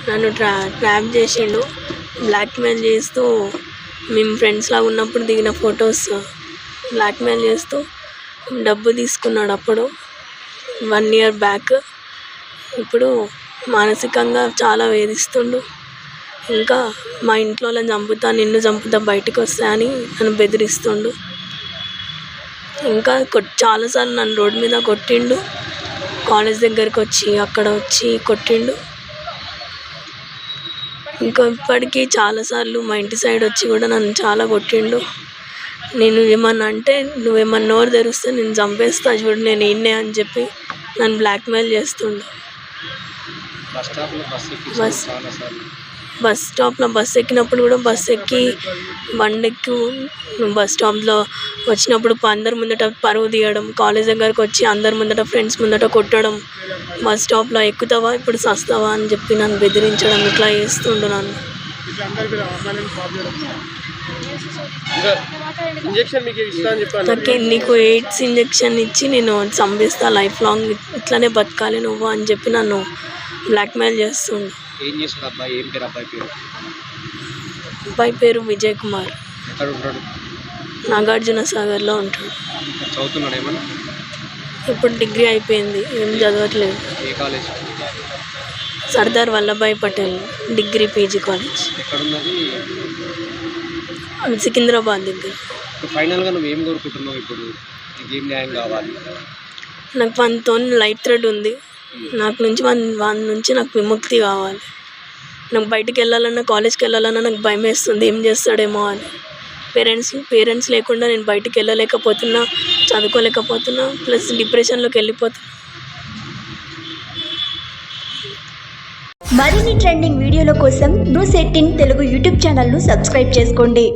నన్ను ట్రాప్ చేసిండు. బ్లాక్మెయిల్ చేస్తూ మేము ఫ్రెండ్స్లాగా ఉన్నప్పుడు దిగిన ఫొటోస్ బ్లాక్మెయిల్ చేస్తూ డబ్బు తీసుకున్నాడు అప్పుడు 1 year బ్యాక్. ఇప్పుడు మానసికంగా చాలా వేధిస్తుండు. ఇంకా మా ఇంట్లో వాళ్ళని చంపుతా, నిన్ను చంపుతా, బయటకు వస్తా అని నన్ను బెదిరిస్తుండు. ఇంకా చాలాసార్లు నన్ను రోడ్డు మీద కొట్టిండు. కాలేజ్ దగ్గరికి వచ్చి అక్కడ వచ్చి కొట్టిండు. ఇంకా ఇప్పటికీ చాలాసార్లు మా ఇంటి సైడ్ వచ్చి కూడా నన్ను చాలా కొట్టిండు. నేను ఏమన్నా అంటే నువ్వేమన్నా నోరు తెరిస్తే నేను చంపేస్తా చూడు, నేను ఈయన్నే అని చెప్పి నన్ను బ్లాక్మెయిల్ చేస్తుండు. బస్ స్టాప్లో బస్సు ఎక్కినప్పుడు కూడా బస్సు ఎక్కి బండెక్కి బస్ స్టాప్లో వచ్చినప్పుడు అందరి ముందట పరువు తీయడం, కాలేజ్ దగ్గరకు వచ్చి అందరి ముందట ఫ్రెండ్స్ ముందట కొట్టడం, బస్ స్టాప్లో ఎక్కుతావా ఇప్పుడు సస్తావా అని చెప్పి నన్ను బెదిరించడం, ఇట్లా చేస్తుండు నన్ను. నీకు ఎయిడ్స్ ఇంజెక్షన్ ఇచ్చి నేను చంపేస్తా, లైఫ్ లాంగ్ ఇట్లానే బతకాలి నువ్వు అని చెప్పి నన్ను బ్లాక్మెయిల్ చేస్తుండు. అబ్బాయి పేరు విజయ్ కుమార్. నాగార్జున సాగర్లో ఉంటాడు. ఇప్పుడు డిగ్రీ అయిపోయింది, ఏం చదవట్లేదు. Sardar Vallabhbhai Patel degree PG college, Secunderabad దగ్గర. ఫైనల్గా నువ్వు ఏం కోరుకుంటున్నావు ఇప్పుడు? ఏం న్యాయం కావాలి? నాకు మనతో లైఫ్ థ్రెడ్ ఉంది. నాకు నుంచి వాళ్ళ నుంచి నాకు విముక్తి కావాలి. నాకు బయటికి వెళ్ళాలన్నా, కాలేజ్కి వెళ్ళాలన్నా నాకు భయం వేస్తుంది, ఏం చేస్తాడేమో అని. పేరెంట్స్ లేకుండా నేను బయటికి వెళ్ళలేకపోతున్నా, చదువుకోలేకపోతున్నా, ప్లస్ డిప్రెషన్లోకి వెళ్ళిపోతున్నా. మరిన్ని ట్రెండింగ్ వీడియోల కోసం న్యూస్ 18 తెలుగు యూట్యూబ్ ఛానల్ను సబ్స్క్రైబ్ చేసుకోండి.